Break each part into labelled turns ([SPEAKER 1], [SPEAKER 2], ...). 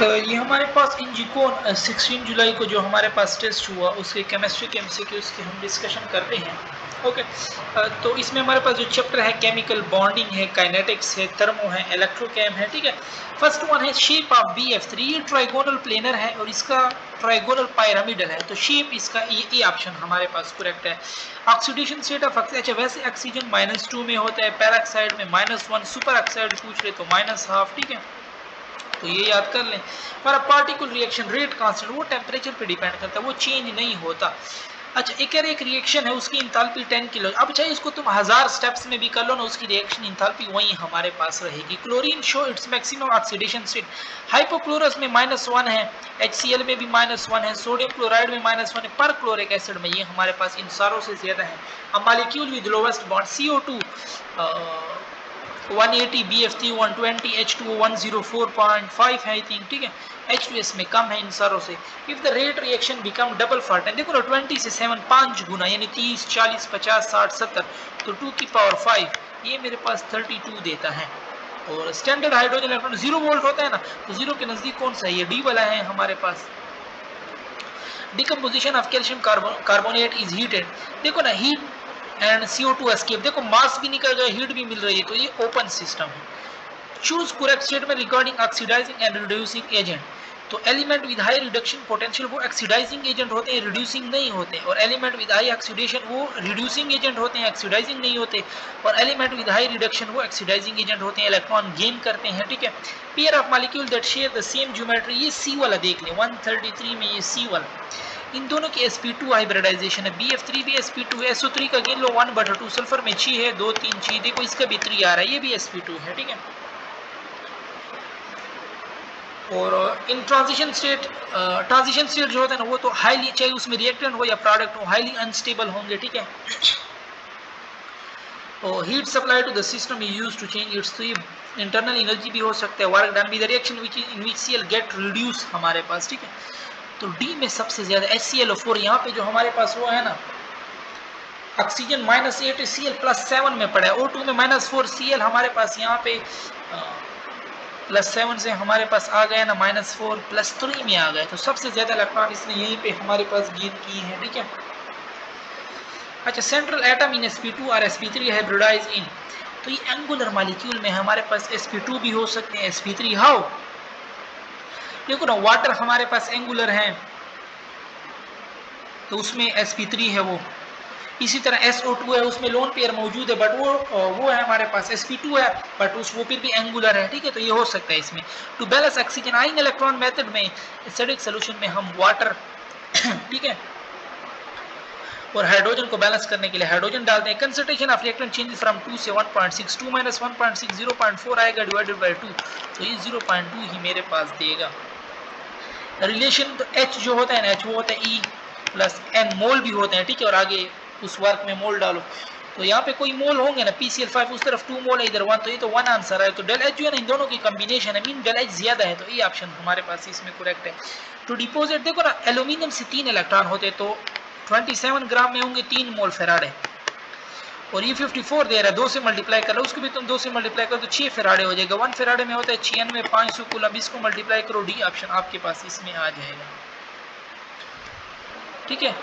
[SPEAKER 1] ये हमारे पास इंजिकोन 16 जुलाई को जो हमारे पास टेस्ट हुआ उसके केमिस्ट्री के एमसीक्यूज की हम डिस्कशन करते हैं। ओके, तो इसमें हमारे पास जो चैप्टर है केमिकल बॉन्डिंग है, काइनेटिक्स है, थर्मो है, इलेक्ट्रोकेम है। ठीक है, फर्स्ट वन है शेप ऑफ BF3। ये ट्राइगोनल प्लेनर है और इसका ट्राइगोनल पिरामिडल है, तो शेप इसका ये ऑप्शन हमारे पास करेक्ट है। ऑक्सीडेशन स्टेट ऑफ अच्छा वैसे ऑक्सीजन -2 में होता है, पैराक्साइड में -1, सुपर ऑक्साइड पूछ रहे तो -12। ठीक है, तो ये याद कर लें। पर पार्टिकल रिएक्शन रेट कांस्टेंट वो टेम्परेचर पे डिपेंड करता है, वो चेंज नहीं होता। अच्छा, एक रिएक्शन है उसकी इंथैल्पी 10 किलो। अब चाहे इसको तुम 1000 स्टेप्स में भी कर लो ना, उसकी रिएक्शन इंथैल्पी वही हमारे पास रहेगी। Chlorine show its maximum oxidation state. Hypochlorous में -1 है, HCl में भी -1 है, सोडियम क्लोराइड में -1 है, पर क्लोरिक एसिड में ये हमारे पास इन सारों से ज्यादा है। अब molecule with lowest bond CO2 180, BF3 120, H2O 104.5 है आई थिंक। ठीक है, H2S में कम है इन सारों से। If the rate reaction become double for 10, देखो ना 20 से 7 5 गुना, यानी 30 40 50 60 70, तो 2 की पावर 5 ये मेरे पास 32 देता है। और स्टैंडर्ड हाइड्रोजन इलेक्ट्रॉन 0 वोल्ट होता है ना, तो 0 के नजदीक कौन सा है, ये D वाला है हमारे पास। Decomposition of calcium carbonate is heated. देखो ना, हीट एंड CO2 एस्केप, देखो मास भी निकल गया, हीट भी मिल रही है, तो ये ओपन सिस्टम है। Choose correct statement regarding oxidising and reducing agent. तो element with high reduction potential वो ऑक्सीडाइजिंग एजेंट होते हैं, रिड्यूसिंग नहीं होते। और एलिमेंट विद हाई ऑक्सीडेशन वो रिड्यूसिंग एजेंट होते हैं, ऑक्सीडाइजिंग नहीं होते। और एलिमेंट विद हाई रिडक्शन वो ऑक्सीडाइजिंग एजेंट होते हैं, इलेक्ट्रॉन गेन करते हैं। ठीक है, pair of molecule that share the same geometry, ये C वाला देख लें 133 में, ये C वाला। इन दोनों की sp2 हाइब्रिडाइजेशन है। BF3 भी sp2 है, SO3 का गिन लो 1/2, सल्फर में 6 है, 2 3 6, देखो इसका भी 3 आ रहा है, ये भी sp2 है। ठीक है, और इन ट्रांजिशन स्टेट जो होता है ना, वो तो हाईली, चाहे उसमें रिएक्टेंट हो या प्रोडक्ट हो, हाईली अनस्टेबल होंगे। ठीक है, और heat supply to the system is used to change its, तो ये इंटरनल एनर्जी भी हो सकता है, work done with the reaction which in which Cl get reduce हमारे पास। ठीक है, तो D में सबसे ज्यादा HClO4, यहाँ पे जो हमारे पास वो है ना, ऑक्सीजन -8 Cl +7 में पड़ा है, O2 में -4 Cl हमारे पास यहाँ पे +7 से हमारे पास आ गया ना, -4 +3 में आ गए, तो सबसे ज्यादा इलेक्ट्रॉन इसने यहीं पे हमारे पास गेन की है। ठीक है, अच्छा, सेंट्रल एटम इन sp2 और sp3 हाइब्रिडाइज इन, तो ये एंगुलर मॉलिक्यूल में हमारे पास sp2 भी हो सकते हैं, sp3 हाउ। देखो ना, वाटर हमारे पास एंगुलर है, तो उसमें sp3 है वो। इसी तरह SO2 है, उसमें लोन पेयर मौजूद है, बट वो है हमारे पास sp2 है, बट वो फिर भी एंगुलर है। ठीक है, तो ये हो सकता है इसमें। टू बैलेंस ऑक्सीजन आइन इलेक्ट्रॉन मेथड में, एसिडिक सोल्यूशन में हम वाटर ठीक है, और हाइड्रोजन को बैलेंस करने के लिए हाइड्रोजन डालते हैं। Concentration of reactant change from 2 से 1.6, 2 - 1.6 0.4 आएगा, डिवाइडेड बाय 2, तो ये 0.2 ही मेरे पास देगा। रिलेशन तो H जो होता है ना, H वो होता है E + N, मोल भी होते हैं। ठीक है, और आगे उस वर्क में मोल डालो, तो यहाँ पे कोई मोल होंगे ना, PCl5 उस तरफ 2 मोल है, इधर 1, तो ये तो 1 आंसर है। तो डेल H जो है ना, इन दोनों की कॉम्बिनेशन है, मीन डेल H ज्यादा है, तो ये ऑप्शन हमारे पास इसमें करेक्ट है। टू डिपोजिट, देखो ना, एल्यूमिनियम से 3 इलेक्ट्रॉन होते, तो 27 ग्राम में होंगे 3 मोल फेराडे, और ये 54 दे रहा है, 2 से मल्टीप्लाई कर लो, उसको भी तुम 2 से मल्टीप्लाई करो तो 6 फेराडे हो जाएगा। 1 फेराडे में होता है 96 500 कूलम, इसको मल्टीप्लाई करो, D ऑप्शन आपके पास इसमें आ जाएगा। ठीक है,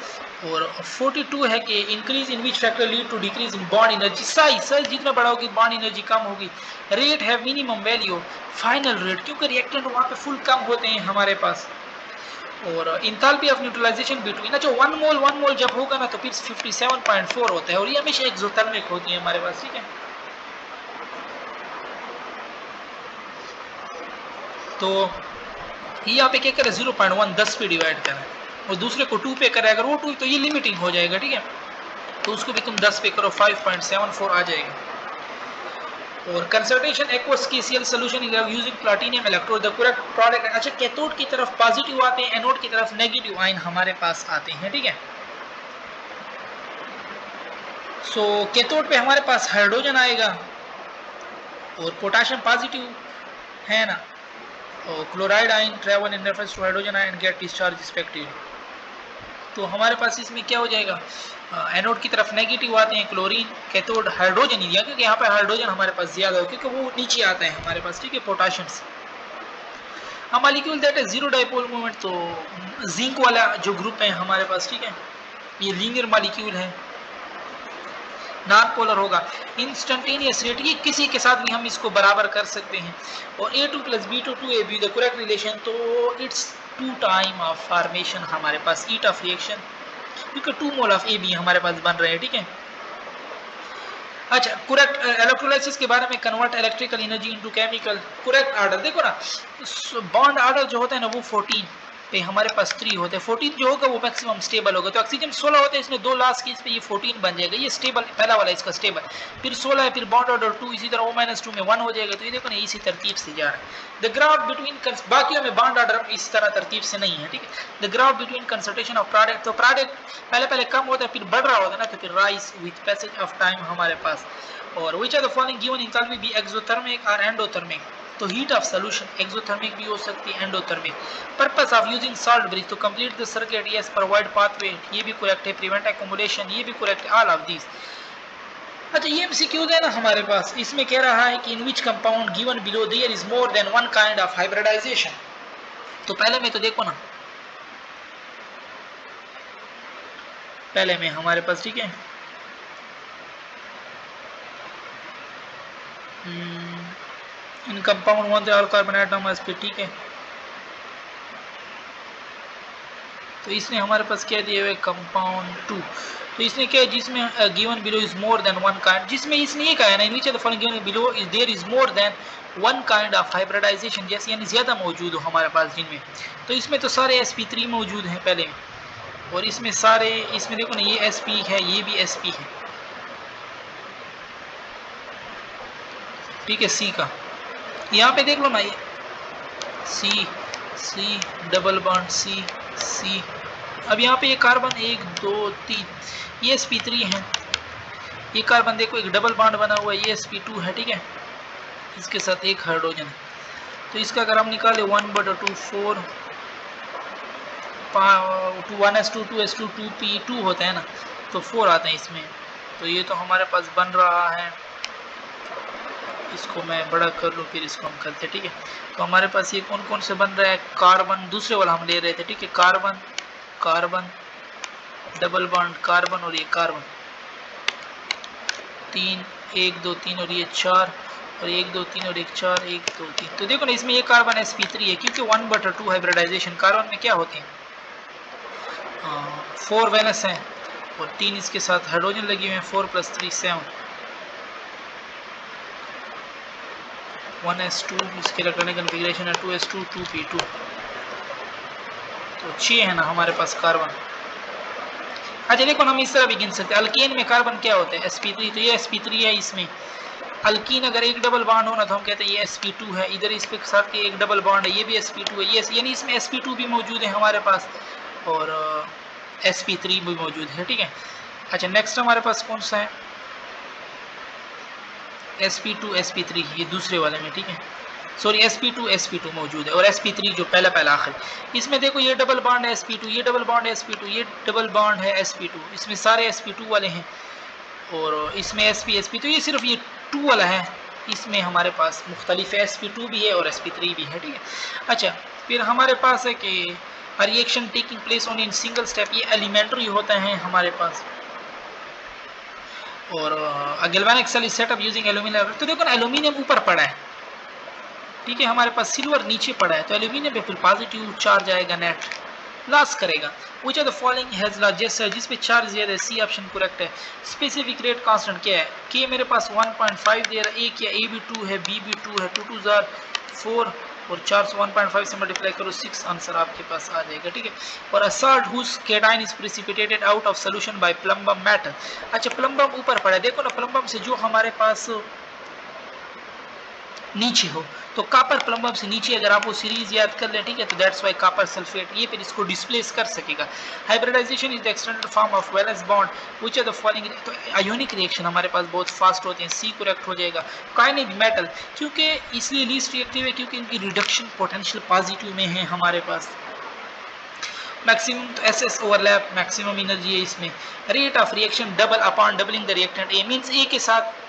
[SPEAKER 1] और 42 है कि increase in which factor lead to decrease in bond energy, size जितना बड़ा होगी बॉन्ड एनर्जी कम होगी। रेट है मिनिमम वैल्यू, फाइनल रेट, क्योंकि रिएक्टेंट वहां पे फुल कम होते हैं हमारे पास। और इंथैल्पी ऑफ न्यूट्रलाइजेशन बिटवीन, अच्छा 1 मोल जब होगा ना, तो फिर 57.4 होता है, और ये हमेशा एक्सोथर्मिक होती है हमारे पास। ठीक है, तो ये यहाँ पे क्या करें, 0.1 10 पे डिवाइड करें, और दूसरे को 2 पे करें, अगर वो 2 तो ये लिमिटिंग हो जाएगा। ठीक है, तो उसको भी तुम 10 पे करो, 5.74 आ जाएगा। और concentration aqueous KCl solution using platinum electrode, the correct product, अच्छा कैथोड की तरफ पॉजिटिव आते हैं, एनोड की तरफ नेगेटिव आयन हमारे पास आते हैं। ठीक है, सो कैथोड पे हमारे पास हाइड्रोजन आएगा, और पोटेशियम पॉजिटिव है ना, और chloride ion travel in reference to hydrogen ion get discharge respectively, तो हमारे पास इसमें क्या हो जाएगा, एनोड की तरफ नेगेटिव आते हैं क्लोरीन, कैथोड हाइड्रोजन ही दिया, क्योंकि यहाँ पे हाइड्रोजन हमारे पास ज्यादा हो, क्योंकि वो नीचे आता है हमारे पास। ठीक है, पोटेशियम से। A molecule that has zero dipole moment, तो जिंक वाला जो ग्रुप है हमारे पास, ठीक है, ये लीनियर मॉलिक्यूल है, नॉन पोलर होगा, इंस्टेंटेनियस रेट, ये किसी के साथ भी हम इसको बराबर कर सकते हैं। और A2 plus B2 2AB the correct relation, तो इट्स 2 टाइम ऑफ फॉर्मेशन हमारे पास हीट ऑफ रिएक्शन, क्योंकि 2 मोल ऑफ AB हमारे पास बन रहे हैं, ठीक है। अच्छा, करेक्ट इलेक्ट्रोलाइसिस के बारे में, convert electrical energy into chemical, correct order देखो ना, बॉन्ड ऑर्डर जो होता है ना वो 14 पे हमारे पास 3 होते हैं, 14 जो होगा वो मैक्सिमम स्टेबल होगा। तो ऑक्सीजन 16 होते हैं, इसमें 2 लास्ट की, इस पे ये 14 बन जाएगा, ये स्टेबल पहला वाला इसका स्टेबल, फिर 16 है, फिर बॉन्ड ऑर्डर 2, इसी तरह O-2 में 1 हो जाएगा। तो ये देखो ना इसी तरतीब से जा रहा है। द ग्राफ बिटवीन, बाकियों में बॉन्ड ऑर्डर इस तरह तरतीब से नहीं है, ठीक है। The graph between concentration of product, तो प्रोडक्ट पहले कम होता है फिर बढ़ रहा होता है ना, तो फिर rise with passage of time हमारे पास। और which are the following given in can be exothermic और एंडोथर्मिक, तो हीट ऑफ सॉल्यूशन एक्सोथर्मिक भी हो सकती है, endothermic. Purpose of using salt bridge, तो complete the circuit, yes, provide pathway, ये भी करेक्ट है, प्रिवेंट एक्युमुलेशन, ये भी करेक्ट है, ऑल ऑफ दीज। अच्छा, ये एमसीक्यूज है ना हमारे पास, इसमें कह रहा है कि in which compound given below there is more than one kind of hybridisation. तो पहले में तो देखो ना, पहले में हमारे पास, ठीक है, in compound one all carbon atoms पे, ठीक है। तो इसने हमारे पास क्या दिए हुए, कंपाउंड 2, तो इसने क्या है, जिसमें given below is more than one kind, जिसमें इसने ये कहा है ना, in which the following given below is there is more than one kind of hybridisation, जैसे यानी ज्यादा मौजूद हो हमारे पास जिनमें, तो इसमें तो सारे sp3 मौजूद हैं पहले में, और इसमें सारे, इसमें देखो ना ये sp है, ये भी sp है, ठीक है, सी का, यहाँ पे देख लो ना, ये सी सी डबल बॉन्ड सी सी, अब यहाँ पे ये कार्बन 1 2 3, ये sp3 है, ये कार्बन देखो एक डबल बॉन्ड बना हुआ है, ये sp2 है, ठीक है, इसके साथ एक हाइड्रोजन, तो इसका अगर हम निकाले 1/2 4 1s2 2s2 2p2 होता है ना, तो 4 आते हैं इसमें, तो ये तो हमारे पास बन रहा है, इसको मैं बड़ा कर लूँ फिर इसको हम करते, ठीक है। तो हमारे पास ये कौन कौन से बन रहा है, कार्बन दूसरे वाला हम ले रहे थे, ठीक है, carbon carbon double bond carbon, और ये कार्बन 3 1 2 3 और ये 4, और 1 2 3 और 1 4 1 2 3, तो देखो ना इसमें ये कार्बन sp3 है, क्योंकि 1/2 हाइब्रिडाइजेशन, कार्बन में क्या होते हैं 4 वैलेंस हैं, और 3 इसके साथ हाइड्रोजन लगी हुए हैं, 4 + 3 7, 1s2, इसके इलेक्ट्रॉनिक कॉन्फ़िगरेशन है 2s2 2p2, तो 6 है ना हमारे पास कार्बन। अच्छा देखो ना, हम इस तरह भी गिन सकते हैं, अल्कीन में कार्बन क्या होता है sp3, तो ये sp3 है, इसमें अल्कीन अगर एक डबल बॉन्ड होना तो हम कहते हैं ये sp2 है, इधर इस पे साथ के एक डबल बॉन्ड है, ये भी sp2 है, ये यानी इसमें sp2 भी मौजूद है हमारे पास, और sp3 भी मौजूद है, ठीक है। अच्छा नेक्स्ट हमारे पास कौन सा है, sp2 sp3, ये दूसरे वाले में, ठीक है, सॉरी sp2 मौजूद है, और sp3 जो पहला आखिर, इसमें देखो ये डबल बॉन्ड है sp2, ये डबल बॉन्ड है sp2, ये डबल बॉन्ड है sp2, इसमें सारे sp2 वाले हैं, और इसमें sp तो ये सिर्फ ये 2 वाला है, इसमें हमारे पास मुख्तलिफ sp2 भी है और sp3 भी है, ठीक है। अच्छा फिर हमारे पास है कि reaction taking place on in single step, ये एलिमेंट्री होता है हमारे पास, और galvanic cell setup using aluminium, तो देखो ना एल्यूमिनियम ऊपर पड़ा है, ठीक है, हमारे पास सिल्वर नीचे पड़ा है, तो एल्यूमिनियम पे फिर पॉजिटिव चार्ज आएगा, नेट लॉस करेगा। Which are the following has largest है, जिस पे चार्ज ज्यादा है, सी ऑप्शन करेक्ट है। स्पेसिफिक रेट कांस्टेंट क्या है, के मेरे पास 1.5 दे रहा है, एक या ए भी 2 है, बी भी 2 है, 2 2 जार 4, और 4 से 1.5 से मल्टीप्लाई करो 6, आंसर आपके पास आ जाएगा, ठीक है। और a salt whose cation is precipitated out of solution by plumbum metal, अच्छा प्लम्बम ऊपर पड़ा है, देखो ना प्लम्बम से जो हमारे पास नीचे हो, तो कॉपर प्लम्बम से नीचे अगर आप वो सीरीज याद कर लें, ठीक है, तो दैट्स वाई कॉपर सल्फेट, ये फिर इसको डिस्प्लेस कर सकेगा। Hybridization is the extended form of valence bond which are the following, तो आयोनिक रिएक्शन हमारे पास बहुत फास्ट होते हैं, सी करेक्ट हो जाएगा। काइनेट मेटल क्योंकि इसलिए लीस्ट रिएक्टिव है क्योंकि इनकी रिडक्शन पोटेंशियल पॉजिटिव में है हमारे पास। मैक्सिमम तो एसएस ओवरलैप मैक्सिमम एनर्जी है इसमें। Rate of reaction double upon doubling the reactant A, means A के साथ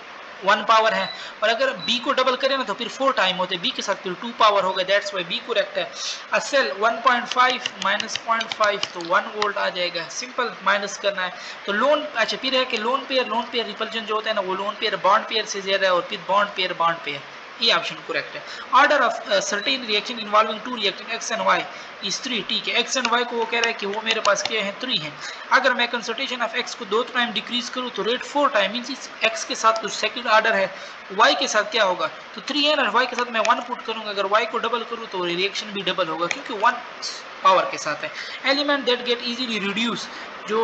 [SPEAKER 1] 1 पावर है, और अगर b को डबल करें ना तो फिर 4 टाइम होते हैं, b के साथ फिर 2 पावर होगा, दैट्स व्हाई b करेक्ट है। अ सेल 1.5 माइनस 0.5 तो 1 वोल्ट आ जाएगा, सिंपल माइनस करना है। तो लोन अच्छा फिर है कि लोन पेयर रिपल्जन जो होता है ना वो लोन पेयर बॉन्ड पेयर से ज्यादा है, और फिर बॉन्ड पेयर ये ऑप्शन करेक्ट है। Order of certain reaction involving two reactant X and Y is 3, ठीक है, एक्स एंड वाई को वो कह रहा है कि वो मेरे पास क्या है 3 है। अगर मैं कंसंट्रेशन ऑफ एक्स को 2 टाइम डिक्रीज करूं तो रेट 4 टाइम मींस इस एक्स के साथ कुछ सेकंड ऑर्डर है, वाई के साथ क्या होगा तो 3 है ना, वाई के साथ मैं 1 पुट करूंगा, अगर वाई को डबल करूं तो रिएक्शन भी डबल होगा क्योंकि 1 पावर के साथ है। Element that get easily reduce, जो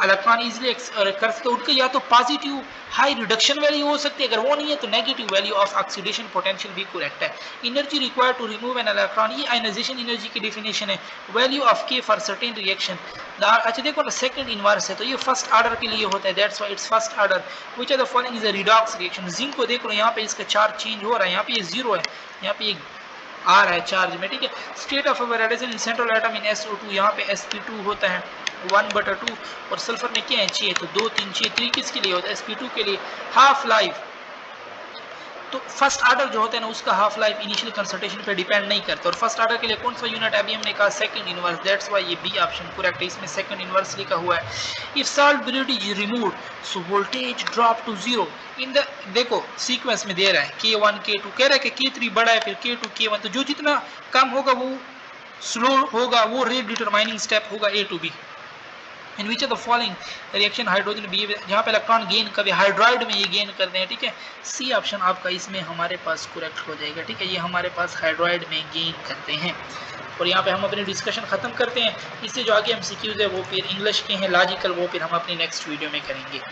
[SPEAKER 1] इलेक्ट्रॉन इजीली कर सकते हैं उनके या तो पॉजिटिव हाई रिडक्शन वैल्यू हो सकती है, अगर वो नहीं है तो negative value of oxidation potential भी करेक्ट है। Energy required to remove an electron, ये आयनाइजेशन एनर्जी की डेफिनेशन है, value of K for certain reaction. अच्छा देखो ना सेकंड इनवर्स है तो ये फर्स्ट ऑर्डर के लिए होता है, that's why it's first order. Which of the following is a redox reaction. Zinc को देखो यहाँ पे इसका चार्ज चेंज हो रहा है, यहाँ पे ये 0 है, यहाँ पे ये आ रहा है चार्ज में, ठीक है। State of radiation in central atom in SO2, यहाँ पे sp2 होता है 1/2, और सल्फर में क्या है 6, तो 2 3 6 3 किसके लिए होता है sp2 के लिए। हाफ लाइफ, तो फर्स्ट ऑर्डर जो होता है ना उसका हाफ लाइफ इनिशियल कंसंट्रेशन पे डिपेंड नहीं करता, और फर्स्ट ऑर्डर के लिए कौन सा यूनिट अभी हमने कहा सेकंड इनवर्स, दैट्स व्हाई ये बी ऑप्शन करेक्ट है, इसमें सेकंड इनवर्स लिखा हुआ है। If salt purity is removed so voltage drop to 0 in the, देखो सीक्वेंस में दे रहा है K1 K2, कह रहा है कि K3 बड़ा है फिर K2 K1, तो जो जितना कम होगा वो स्लो होगा, वो रेट डिटरमाइनिंग स्टेप होगा A to B। In which of the following reaction hydrogen behave, जहाँ पे इलेक्ट्रॉन गेन कभी हाइड्राइड में ये गेन करते हैं, ठीक है। सी ऑप्शन आपका इसमें हमारे पास करेक्ट हो जाएगा, ठीक है, ये हमारे पास हाइड्राइड में गेन करते हैं। और यहाँ पे हम अपनी डिस्कशन खत्म करते हैं, इससे जो आगे MCQs है वो फिर इंग्लिश के हैं लॉजिकल, वो फिर हम अपनी नेक्स्ट वीडियो में करेंगे।